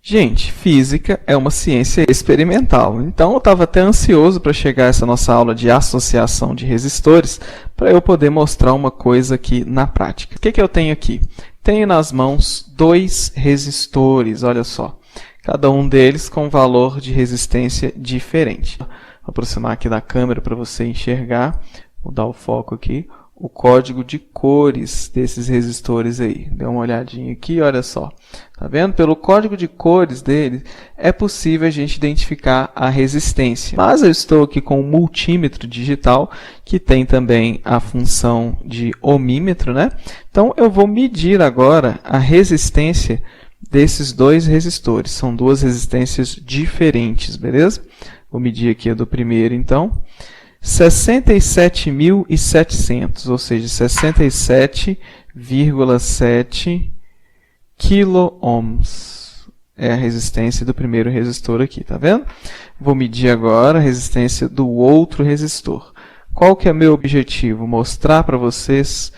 Gente, física é uma ciência experimental, então eu estava até ansioso para chegar a essa nossa aula de associação de resistores para eu poder mostrar uma coisa aqui na prática. O que eu tenho aqui? Tenho nas mãos dois resistores, olha só, cada um deles com valor de resistência diferente. Vou aproximar aqui da câmera para você enxergar, vou dar o foco aqui, o código de cores desses resistores aí. Dê uma olhadinha aqui, olha só. Tá vendo? Pelo código de cores deles, é possível a gente identificar a resistência. Mas eu estou aqui com um multímetro digital, que tem também a função de ohmímetro, né? Então, eu vou medir agora a resistência desses dois resistores. São duas resistências diferentes, beleza? Vou medir aqui a do primeiro, então. 67.700, ou seja, 67,7 quiloohms é a resistência do primeiro resistor aqui, tá vendo? Vou medir agora a resistência do outro resistor. Qual que é o meu objetivo? Mostrar para vocês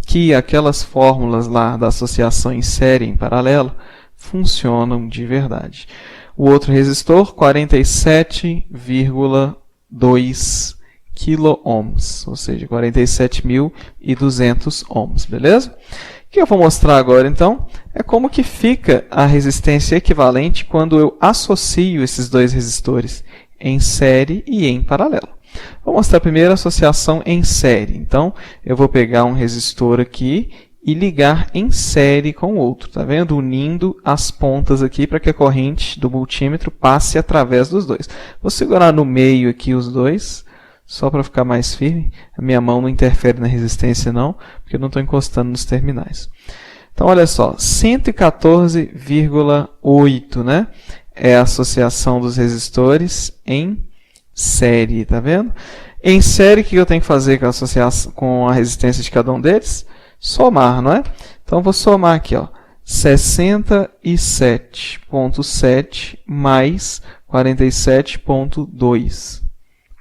que aquelas fórmulas lá da associação em série e em paralelo funcionam de verdade. O outro resistor, 47,2 quiloohms, ou seja, 47.200 ohms, beleza? O que eu vou mostrar agora, então, é como que fica a resistência equivalente quando eu associo esses dois resistores em série e em paralelo. Vou mostrar primeiro a associação em série. Então, eu vou pegar um resistor aqui e ligar em série com o outro, tá vendo? Unindo as pontas aqui para que a corrente do multímetro passe através dos dois. Vou segurar no meio aqui os dois, só para ficar mais firme. A minha mão não interfere na resistência não, porque eu não estou encostando nos terminais. Então, olha só, 114,8, né? É a associação dos resistores em série, tá vendo? Em série, o que eu tenho que fazer com a associação, com a resistência de cada um deles? Somar, não é? Então, vou somar aqui, ó, 67,7 mais 47,2.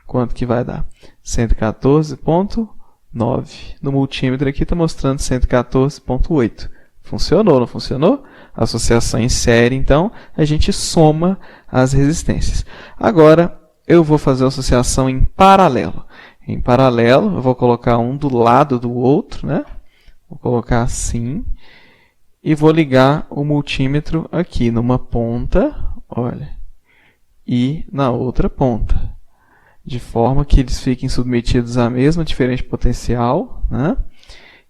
Quanto que vai dar? 114,9. No multímetro aqui está mostrando 114,8. Funcionou, não funcionou? Associação em série, então, a gente soma as resistências. Agora, eu vou fazer a associação em paralelo. Em paralelo, eu vou colocar um do lado do outro, né? Vou colocar assim. E vou ligar o multímetro aqui numa ponta, olha, e na outra ponta, de forma que eles fiquem submetidos à mesma diferença potencial, né?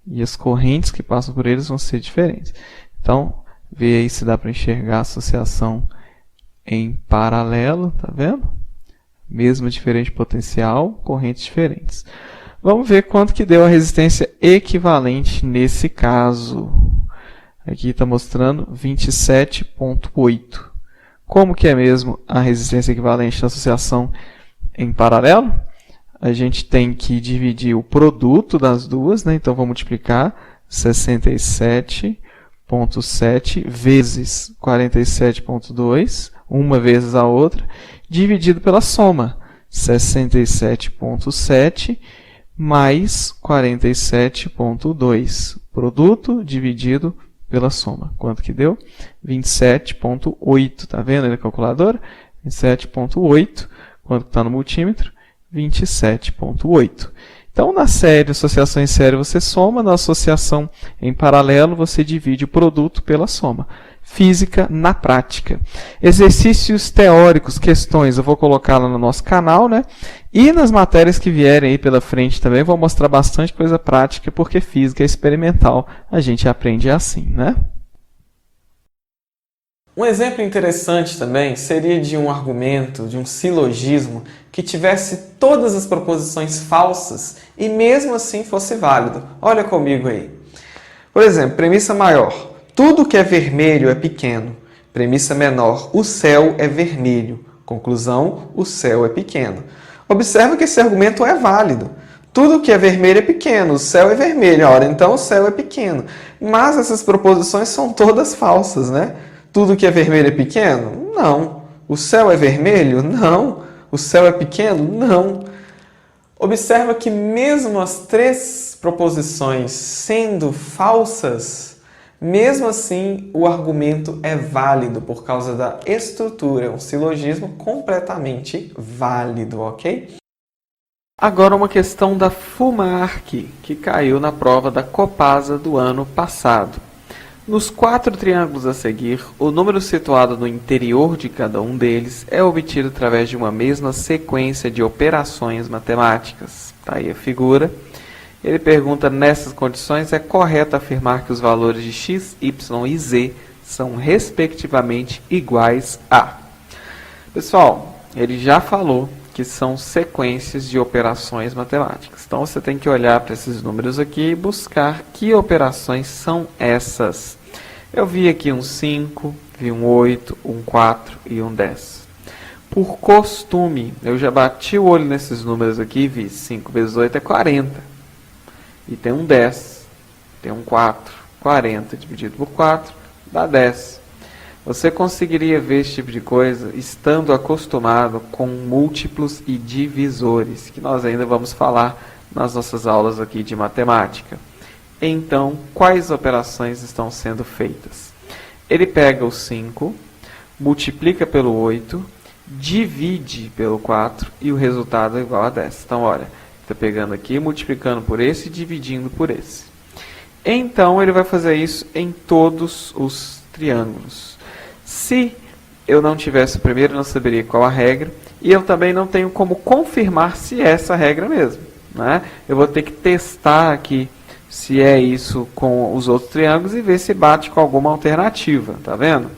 E as correntes que passam por eles vão ser diferentes. Então, vê aí se dá para enxergar a associação em paralelo, tá vendo? Mesma diferença potencial, correntes diferentes. Vamos ver quanto que deu a resistência equivalente nesse caso. Aqui está mostrando 27,8. Como que é mesmo a resistência equivalente da associação em paralelo? A gente tem que dividir o produto das duas, né? Então, vou multiplicar 67,7 vezes 47,2, uma vezes a outra, dividido pela soma. 67,7 mais 47,2. Produto dividido pela soma. Quanto que deu? 27,8. Tá vendo aí na calculadora? 27,8. Quanto está no multímetro? 27,8. Então, na série, associação em série, você soma. Na associação em paralelo, você divide o produto pela soma. Física na prática. Exercícios teóricos, questões, eu vou colocar lá no nosso canal, né? E nas matérias que vierem aí pela frente também, vou mostrar bastante coisa prática, porque física é experimental, a gente aprende assim, né? Um exemplo interessante também seria de um argumento, de um silogismo, que tivesse todas as proposições falsas e mesmo assim fosse válido. Olha comigo aí. Por exemplo, premissa maior. Tudo que é vermelho é pequeno. Premissa menor. O céu é vermelho. Conclusão. O céu é pequeno. Observa que esse argumento é válido. Tudo que é vermelho é pequeno. O céu é vermelho. Ora, então o céu é pequeno. Mas essas proposições são todas falsas, né? Tudo que é vermelho é pequeno? Não. O céu é vermelho? Não. O céu é pequeno? Não. Observa que mesmo as três proposições sendo falsas, Mesmo assim, o argumento é válido por causa da estrutura, um silogismo completamente válido, ok? Agora uma questão da FUMARC, que caiu na prova da Copasa do ano passado. Nos 4 triângulos a seguir, o número situado no interior de cada um deles é obtido através de uma mesma sequência de operações matemáticas. Está aí a figura. Ele pergunta, nessas condições, é correto afirmar que os valores de x, y e z são respectivamente iguais a... Pessoal, ele já falou que são sequências de operações matemáticas. Então, você tem que olhar para esses números aqui e buscar que operações são essas. Eu vi aqui um 5, vi um 8, um 4 e um 10. Por costume, eu já bati o olho nesses números aqui e vi 5 vezes 8 é 40. E tem um 10, tem um 4. 40 dividido por 4 dá 10. Você conseguiria ver esse tipo de coisa estando acostumado com múltiplos e divisores, que nós ainda vamos falar nas nossas aulas aqui de matemática. Então, quais operações estão sendo feitas? Ele pega o 5, multiplica pelo 8, divide pelo 4 e o resultado é igual a 10. Então, olha, está pegando aqui, multiplicando por esse e dividindo por esse. Então, ele vai fazer isso em todos os triângulos. Se eu não tivesse o primeiro, eu não saberia qual a regra, e eu também não tenho como confirmar se é essa regra mesmo, né? Eu vou ter que testar aqui se é isso com os outros triângulos e ver se bate com alguma alternativa, tá vendo?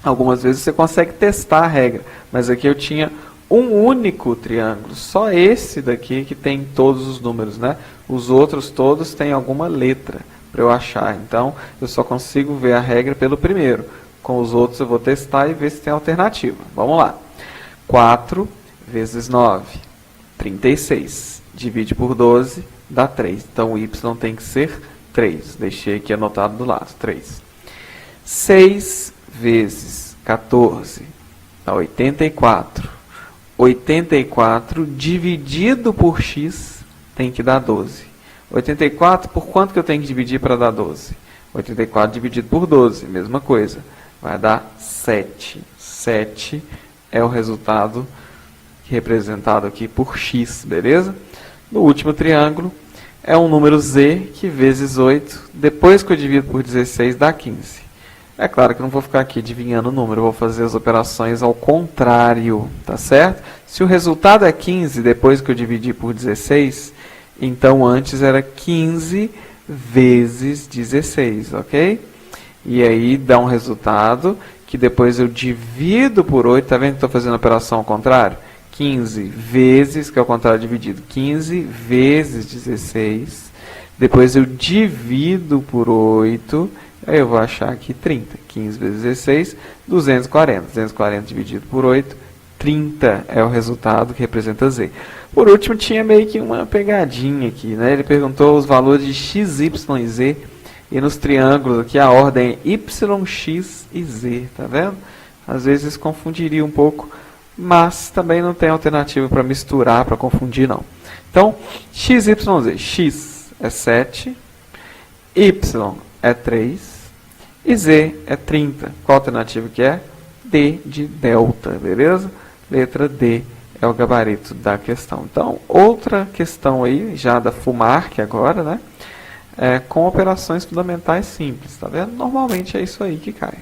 Algumas vezes você consegue testar a regra, mas aqui eu tinha um único triângulo, só esse daqui que tem todos os números, né? Os outros todos têm alguma letra para eu achar, então eu só consigo ver a regra pelo primeiro. Com os outros eu vou testar e ver se tem alternativa. Vamos lá. 4 vezes 9, 36. Divide por 12, dá 3. Então o y tem que ser 3. Deixei aqui anotado do lado, 3. 6 vezes 14, dá 84. 84 dividido por x tem que dar 12. 84, por quanto que eu tenho que dividir para dar 12? 84 dividido por 12, mesma coisa. Vai dar 7. 7 é o resultado representado aqui por x, beleza? No último triângulo, é um número z, que vezes 8, depois que eu divido por 16, dá 15. É claro que eu não vou ficar aqui adivinhando o número, eu vou fazer as operações ao contrário, tá certo? Se o resultado é 15, depois que eu dividir por 16, então antes era 15 vezes 16, ok? E aí dá um resultado que depois eu divido por 8, tá vendo que estou fazendo a operação ao contrário? 15 vezes, que é o contrário dividido, 15 vezes 16, depois eu divido por 8, aí eu vou achar aqui 30, 15 vezes 16, 240, 240 dividido por 8, 30 é o resultado que representa Z. Por último, tinha meio que uma pegadinha aqui, né? Ele perguntou os valores de x, y e z, e nos triângulos aqui a ordem é y, x e z, tá vendo? Às vezes confundiria um pouco, mas também não tem alternativa para misturar, para confundir não. Então, x, y, z. X é 7, y é 3 e z é 30. Qual alternativa que é? D de delta, beleza? Letra D é o gabarito da questão. Então, outra questão aí, já da FUMARC agora, né? Com operações fundamentais simples, tá vendo? Normalmente é isso aí que cai.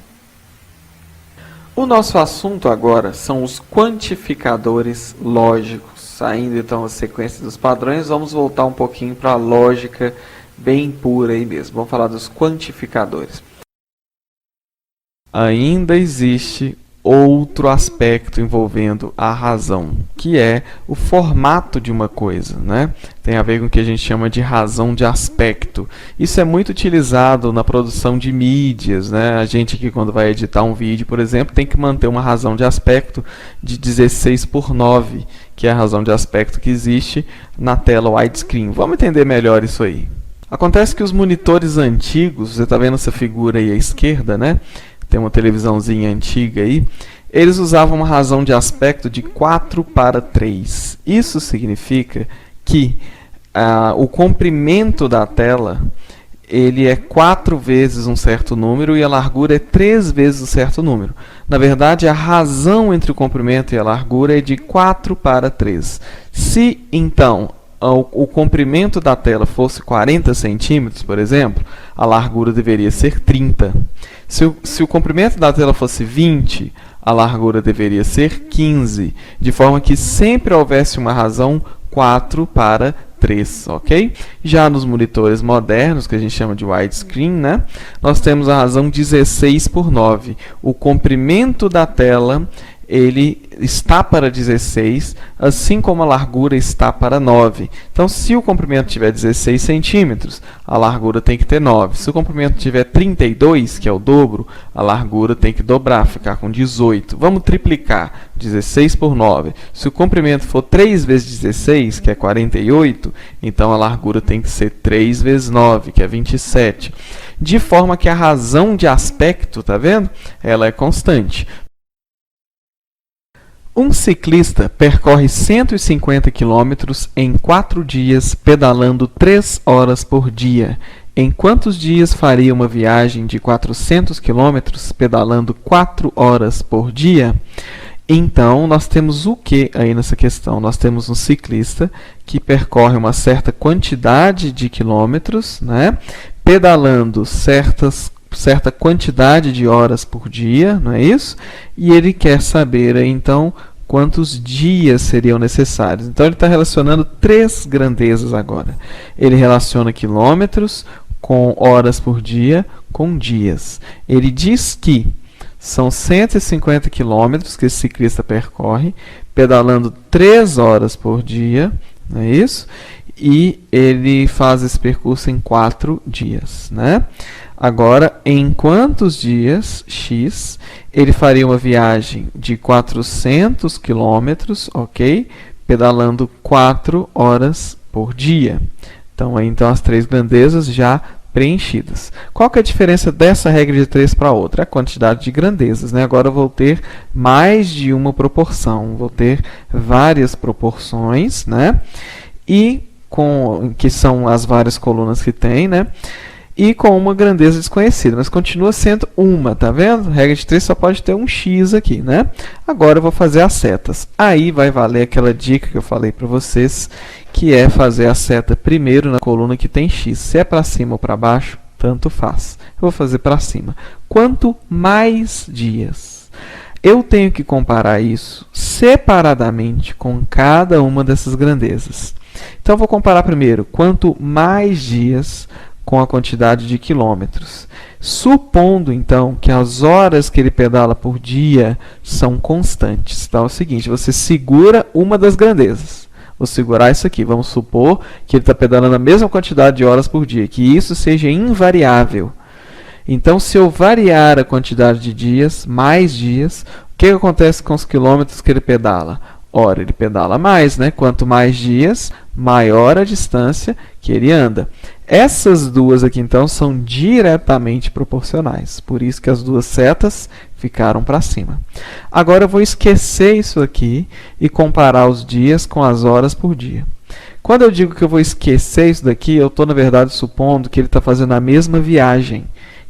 O nosso assunto agora são os quantificadores lógicos. Saindo então a sequência dos padrões, vamos voltar um pouquinho para a lógica bem pura aí mesmo. Vamos falar dos quantificadores. Ainda existe outro aspecto envolvendo a razão, que é o formato de uma coisa, né? Tem a ver com o que a gente chama de razão de aspecto. Isso é muito utilizado na produção de mídias, né? A gente aqui, quando vai editar um vídeo, por exemplo, tem que manter uma razão de aspecto de 16:9, que é a razão de aspecto que existe na tela widescreen. Vamos entender melhor isso aí. Acontece que os monitores antigos, você está vendo essa figura aí à esquerda, né? Tem uma televisãozinha antiga aí, eles usavam uma razão de aspecto de 4:3. Isso significa que o comprimento da tela ele é 4 vezes um certo número e a largura é 3 vezes um certo número. Na verdade, a razão entre o comprimento e a largura é de 4 para 3. Se, então, o comprimento da tela fosse 40 centímetros, por exemplo, a largura deveria ser 30. Se o comprimento da tela fosse 20, a largura deveria ser 15, de forma que sempre houvesse uma razão 4 para 3, ok? Já nos monitores modernos, que a gente chama de widescreen, né, nós temos a razão 16 por 9. O comprimento da tela ele está para 16, assim como a largura está para 9. Então, se o comprimento tiver 16 centímetros, a largura tem que ter 9. Se o comprimento tiver 32, que é o dobro, a largura tem que dobrar, ficar com 18. Vamos triplicar 16 por 9. Se o comprimento for 3 vezes 16, que é 48, então a largura tem que ser 3 vezes 9, que é 27. De forma que a razão de aspecto, tá vendo? Ela é constante. Um ciclista percorre 150 km em 4 dias, pedalando 3 horas por dia. Em quantos dias faria uma viagem de 400 km pedalando 4 horas por dia? Então, nós temos o que aí nessa questão? Nós temos um ciclista que percorre uma certa quantidade de quilômetros, né, pedalando certa quantidade de horas por dia, não é isso? E ele quer saber, então, quantos dias seriam necessários. Então, ele está relacionando 3 grandezas agora. Ele relaciona quilômetros com horas por dia com dias. Ele diz que são 150 quilômetros que esse ciclista percorre, pedalando 3 horas por dia, não é isso? E ele faz esse percurso em 4 dias, né? Agora, em quantos dias, x, ele faria uma viagem de 400 quilômetros, ok? Pedalando 4 horas por dia. Então, aí, as 3 grandezas já preenchidas. Qual que é a diferença dessa regra de 3 para outra? A quantidade de grandezas, né? Agora eu vou ter mais de uma proporção, vou ter várias proporções, né? E que são as várias colunas que tem, né? E com uma grandeza desconhecida, mas continua sendo uma, tá vendo? Regra de 3 só pode ter um x aqui, né? Agora eu vou fazer as setas. Aí vai valer aquela dica que eu falei para vocês, que é fazer a seta primeiro na coluna que tem x. Se é para cima ou para baixo, tanto faz. Eu vou fazer para cima. Quanto mais dias, eu tenho que comparar isso separadamente com cada uma dessas grandezas. Então, eu vou comparar primeiro quanto mais dias com a quantidade de quilômetros. Supondo, então, que as horas que ele pedala por dia são constantes. Então, é o seguinte, você segura uma das grandezas. Vou segurar isso aqui. Vamos supor que ele está pedalando a mesma quantidade de horas por dia, que isso seja invariável. Então, se eu variar a quantidade de dias, mais dias, o que acontece com os quilômetros que ele pedala? Ora, ele pedala mais, né? Quanto mais dias, maior a distância que ele anda. Essas duas aqui, então, são diretamente proporcionais. Por isso que as duas setas ficaram para cima. Agora, eu vou esquecer isso aqui e comparar os dias com as horas por dia. Quando eu digo que eu vou esquecer isso daqui, eu estou, na verdade, supondo que ele está fazendo a mesma viagem,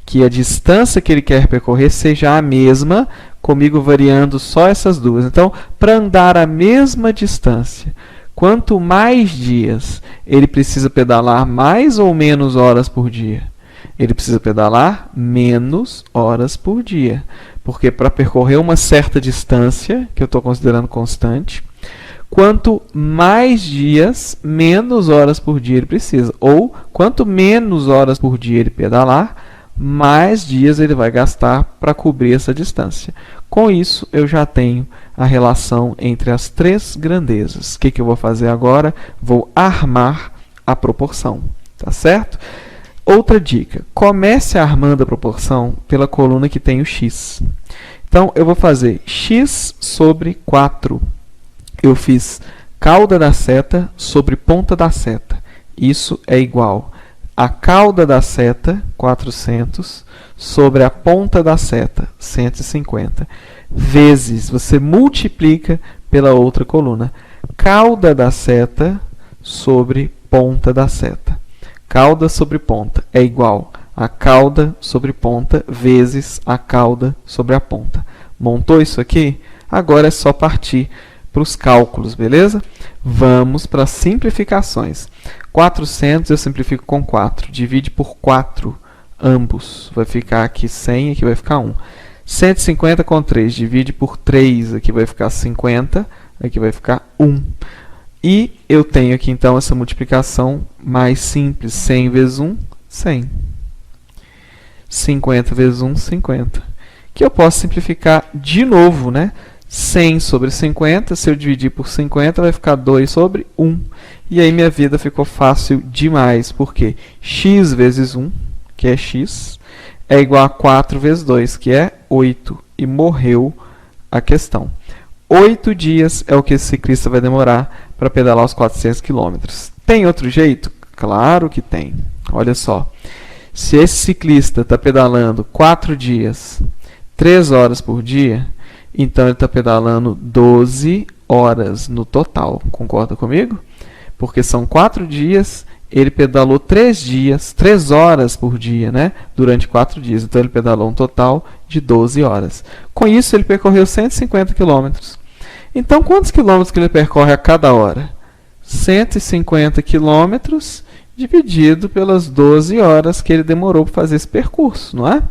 que a distância que ele quer percorrer seja a mesma, comigo variando só essas duas. Então, para andar a mesma distância, quanto mais dias, ele precisa pedalar mais ou menos horas por dia? Ele precisa pedalar menos horas por dia. Porque para percorrer uma certa distância, que eu estou considerando constante, quanto mais dias, menos horas por dia ele precisa. Ou, quanto menos horas por dia ele pedalar, mais dias ele vai gastar para cobrir essa distância. Com isso, eu já tenho a relação entre as 3 grandezas. O que eu vou fazer agora? Vou armar a proporção, tá certo? Outra dica, comece armando a proporção pela coluna que tem o x. Então, eu vou fazer x sobre 4. Eu fiz cauda da seta sobre ponta da seta. Isso é igual a cauda da seta, 400, sobre a ponta da seta, 150, vezes, você multiplica pela outra coluna, cauda da seta sobre ponta da seta. cauda sobre ponta é igual a cauda sobre ponta vezes a cauda sobre a ponta. Montou isso aqui? Agora é só partir para os cálculos, beleza? Vamos para as simplificações. 400 eu simplifico com 4. Divide por 4 ambos. Vai ficar aqui 100, aqui vai ficar 1. 150 com 3. Divide por 3. Aqui vai ficar 50. Aqui vai ficar 1. E eu tenho aqui, então, essa multiplicação mais simples. 100 vezes 1, 100. 50 vezes 1, 50. Que eu posso simplificar de novo, né? 100 sobre 50, se eu dividir por 50, vai ficar 2 sobre 1. E aí minha vida ficou fácil demais, porque x vezes 1, que é x, é igual a 4 vezes 2, que é 8. E morreu a questão. 8 dias é o que esse ciclista vai demorar para pedalar os 400 km. Tem outro jeito? Claro que tem. Olha só. Se esse ciclista está pedalando 4 dias, 3 horas por dia, então ele está pedalando 12 horas no total. Concorda comigo? Porque são 4 dias, ele pedalou 3 dias, 3 horas por dia, né? Durante 4 dias. Então ele pedalou um total de 12 horas. Com isso, ele percorreu 150 km. Então, quantos quilômetros que ele percorre a cada hora? 150 quilômetros dividido pelas 12 horas que ele demorou para fazer esse percurso, não é?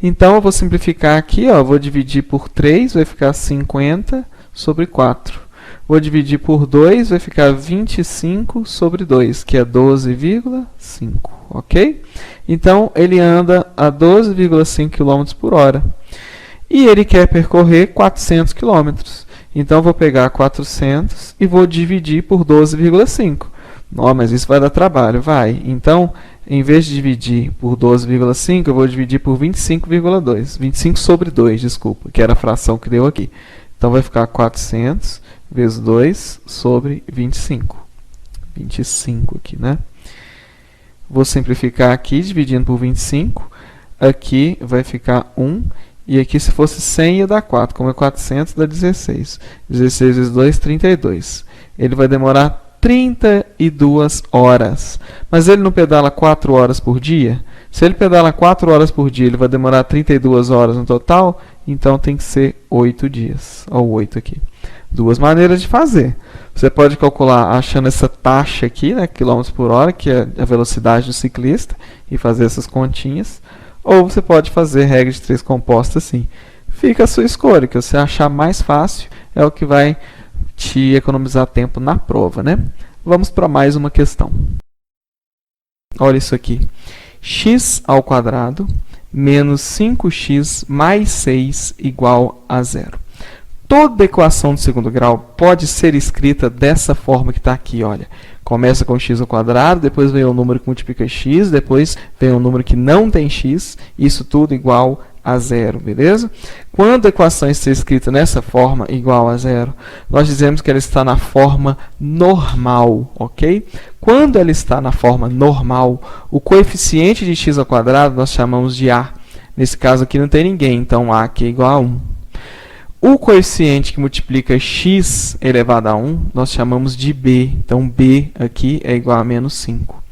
Então, eu vou simplificar aqui, ó, vou dividir por 3, vai ficar 50 sobre 4. Vou dividir por 2, vai ficar 25 sobre 2, que é 12,5, ok? Então, ele anda a 12,5 km por hora. E ele quer percorrer 400 km. Então, vou pegar 400 e vou dividir por 12,5. Não, mas isso vai dar trabalho, vai. Então, em vez de dividir por 12,5, eu vou dividir por 25,2. 25 sobre 2, desculpa, que era a fração que deu aqui. Então, vai ficar 400 vezes 2 sobre 25. 25 aqui, né? Vou simplificar aqui, dividindo por 25. Aqui vai ficar 1. E aqui, se fosse 100, ia dar 4. Como é 400, dá 16. 16 vezes 2, 32. Ele vai demorar 32 horas. Mas ele não pedala 4 horas por dia? Se ele pedala 4 horas por dia, ele vai demorar 32 horas no total? Então, tem que ser 8 dias. Olha o 8 aqui. Duas maneiras de fazer. Você pode calcular achando essa taxa aqui, né, quilômetros por hora, que é a velocidade do ciclista, e fazer essas continhas. Ou você pode fazer regra de 3 composta assim. Fica a sua escolha, o que você achar mais fácil é o que vai te economizar tempo na prova, né? Vamos para mais uma questão. Olha isso aqui. X ao quadrado menos 5x mais 6 igual a 0. Toda equação de segundo grau pode ser escrita dessa forma que está aqui, olha. Começa com x ao quadrado, depois vem o número que multiplica x, depois vem o número que não tem x, isso tudo igual a 0, beleza? Quando a equação está escrita nessa forma, igual a 0, nós dizemos que ela está na forma normal, ok? Quando ela está na forma normal, o coeficiente de x ao quadrado nós chamamos de a. Nesse caso aqui não tem ninguém, então a aqui é igual a 1. O coeficiente que multiplica x elevado a 1, nós chamamos de b. Então, b aqui é igual a menos 5.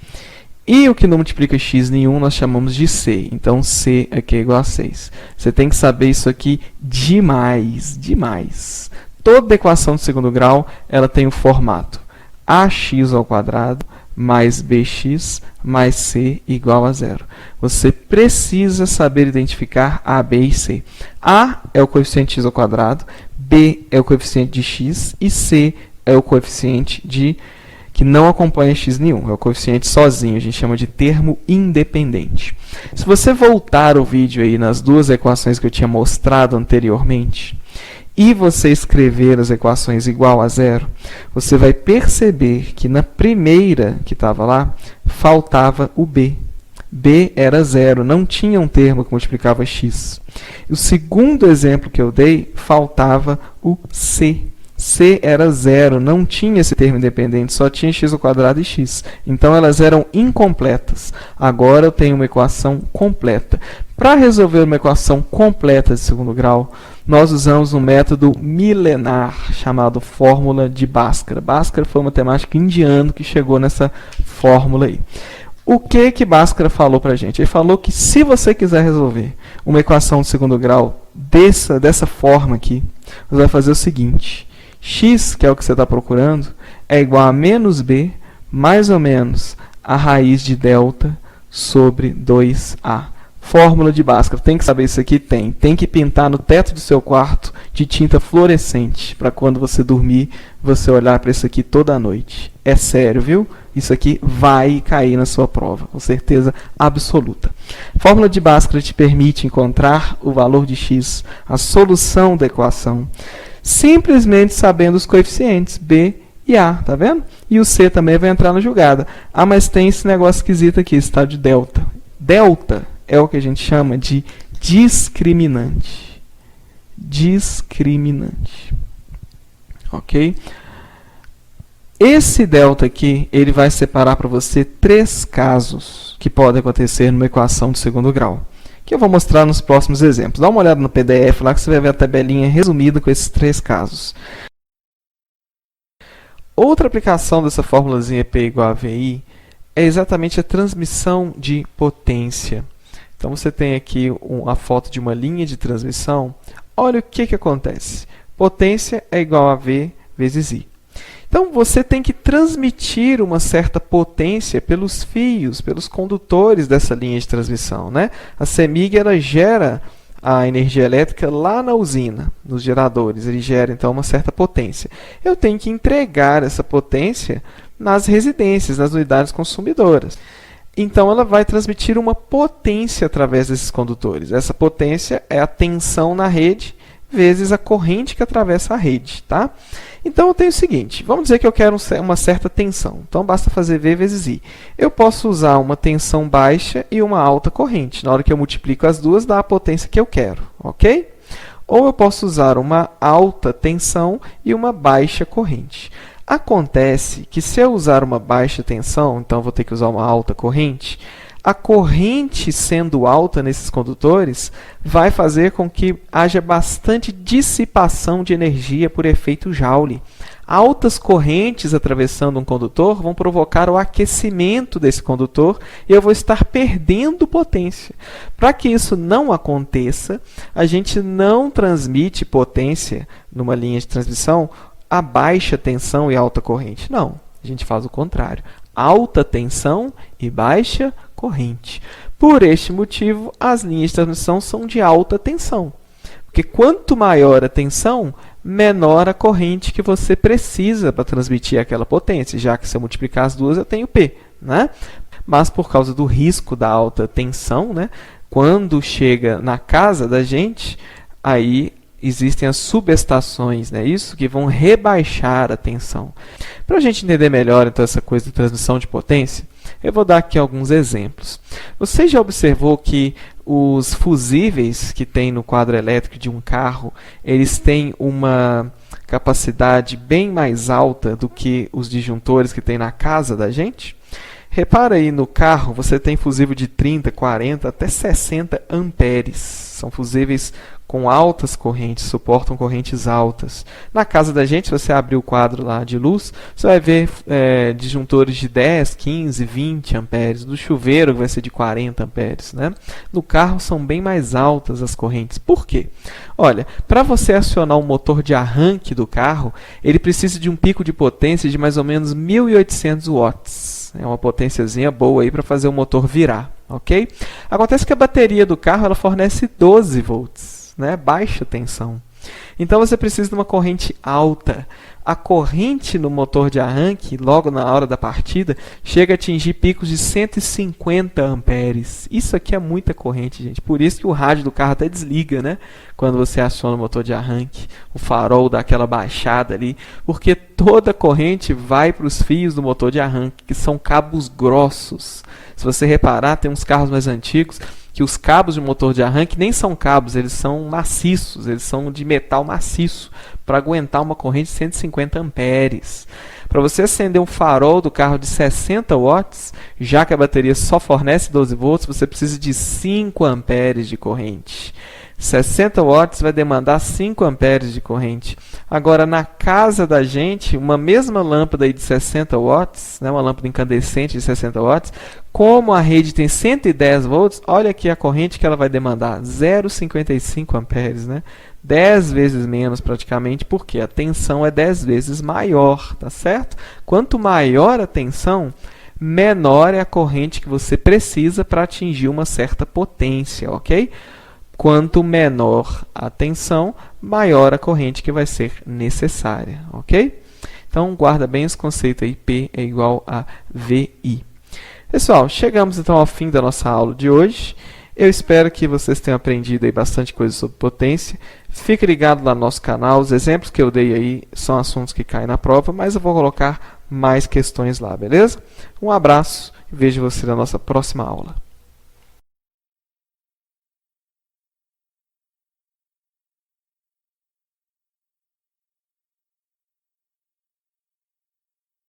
E o que não multiplica x nenhum, nós chamamos de c. Então, c aqui é igual a 6. Você tem que saber isso aqui demais, demais. Toda equação de segundo grau, ela tem o formato ax ao quadrado mais bx mais c igual a 0. Você precisa saber identificar a, b e c. A é o coeficiente de x ao quadrado, b é o coeficiente de x e c é o coeficiente que não acompanha x nenhum. É o coeficiente sozinho, a gente chama de termo independente. Se você voltar o vídeo aí nas duas equações que eu tinha mostrado anteriormente, e você escrever as equações igual a 0, você vai perceber que na primeira que estava lá, faltava o b. b era 0, não tinha um termo que multiplicava x. O segundo exemplo que eu dei, faltava o c. c era 0, não tinha esse termo independente, só tinha x ao quadrado e x. Então, elas eram incompletas. Agora, eu tenho uma equação completa. Para resolver uma equação completa de segundo grau, nós usamos um método milenar chamado fórmula de Bhaskara. Bhaskara foi um matemático indiano que chegou nessa fórmula aí. O que Bhaskara falou para a gente? Ele falou que se você quiser resolver uma equação de segundo grau dessa forma aqui, você vai fazer o seguinte: x, que é o que você está procurando, é igual a menos b mais ou menos a raiz de delta sobre 2a. Fórmula de Bhaskara. Tem que saber isso aqui? Tem que pintar no teto do seu quarto de tinta fluorescente, para quando você dormir, você olhar para isso aqui toda noite. É sério, viu? Isso aqui vai cair na sua prova, com certeza absoluta. Fórmula de Bhaskara te permite encontrar o valor de x, a solução da equação, simplesmente sabendo os coeficientes b e a, tá vendo? E o c também vai entrar na jogada. Ah, mas tem esse negócio esquisito aqui, esse tal de delta. Delta é o que a gente chama de discriminante. Discriminante. Ok? Esse delta aqui, ele vai separar para você 3 casos que podem acontecer numa equação de segundo grau, que eu vou mostrar nos próximos exemplos. Dá uma olhada no PDF lá que você vai ver a tabelinha resumida com esses 3 casos. Outra aplicação dessa formulazinha P igual a VI é exatamente a transmissão de potência. Então, você tem aqui a foto de uma linha de transmissão. Olha o que acontece. Potência é igual a V vezes I. Então, você tem que transmitir uma certa potência pelos fios, pelos condutores dessa linha de transmissão, né? A CEMIG ela gera a energia elétrica lá na usina, nos geradores. Ele gera, então, uma certa potência. Eu tenho que entregar essa potência nas residências, nas unidades consumidoras. Então, ela vai transmitir uma potência através desses condutores. Essa potência é a tensão na rede vezes a corrente que atravessa a rede, tá? Então, eu tenho o seguinte, vamos dizer que eu quero uma certa tensão. Então, basta fazer V vezes I. Eu posso usar uma tensão baixa e uma alta corrente. Na hora que eu multiplico as duas, dá a potência que eu quero, ok? Ou eu posso usar uma alta tensão e uma baixa corrente. Acontece que se eu usar uma baixa tensão, então vou ter que usar uma alta corrente, a corrente sendo alta nesses condutores vai fazer com que haja bastante dissipação de energia por efeito Joule. Altas correntes atravessando um condutor vão provocar o aquecimento desse condutor e eu vou estar perdendo potência. Para que isso não aconteça, a gente não transmite potência numa linha de transmissão a baixa tensão e alta corrente. Não, a gente faz o contrário. Alta tensão e baixa corrente. Por este motivo, as linhas de transmissão são de alta tensão. Porque quanto maior a tensão, menor a corrente que você precisa para transmitir aquela potência. Já que se eu multiplicar as duas, eu tenho P, né? Mas por causa do risco da alta tensão, né, quando chega na casa da gente, aí existem as subestações, né? Isso que vão rebaixar a tensão. Para a gente entender melhor então, essa coisa de transmissão de potência, eu vou dar aqui alguns exemplos. Você já observou que os fusíveis que tem no quadro elétrico de um carro, eles têm uma capacidade bem mais alta do que os disjuntores que tem na casa da gente? Repara aí, no carro você tem fusível de 30, 40, até 60 amperes. São fusíveis com altas correntes, suportam correntes altas. Na casa da gente, se você abrir o quadro lá de luz, você vai ver disjuntores de 10, 15, 20 amperes. No chuveiro vai ser de 40 amperes, né? No carro são bem mais altas as correntes. Por quê? Olha, para você acionar o motor de arranque do carro, ele precisa de um pico de potência de mais ou menos 1.800 watts. É uma potênciazinha boa aí para fazer o motor virar, ok? Acontece que a bateria do carro ela fornece 12 volts, né? Baixa tensão. Então, você precisa de uma corrente alta. A corrente no motor de arranque, logo na hora da partida, chega a atingir picos de 150 amperes. Isso aqui é muita corrente, gente. Por isso que o rádio do carro até desliga, né? Quando você aciona o motor de arranque. O farol dá aquela baixada ali. Porque toda a corrente vai para os fios do motor de arranque, que são cabos grossos. Se você reparar, tem uns carros mais antigos que os cabos de motor de arranque nem são cabos, eles são maciços, eles são de metal maciço, para aguentar uma corrente de 150 amperes. Para você acender um farol do carro de 60 watts, já que a bateria só fornece 12 volts, você precisa de 5 amperes de corrente. 60 watts vai demandar 5 amperes de corrente. Agora, na casa da gente, uma mesma lâmpada aí de 60 watts, né, uma lâmpada incandescente de 60 watts, como a rede tem 110 volts, olha aqui a corrente que ela vai demandar, 0,55 amperes, né? 10 vezes menos praticamente, porque a tensão é 10 vezes maior, tá certo? Quanto maior a tensão, menor é a corrente que você precisa para atingir uma certa potência, ok? Quanto menor a tensão, maior a corrente que vai ser necessária, ok? Então, guarda bem esse conceito aí, P é igual a VI. Pessoal, chegamos então ao fim da nossa aula de hoje. Eu espero que vocês tenham aprendido aí bastante coisa sobre potência. Fique ligado lá no nosso canal, os exemplos que eu dei aí são assuntos que caem na prova, mas eu vou colocar mais questões lá, beleza? Um abraço e vejo você na nossa próxima aula.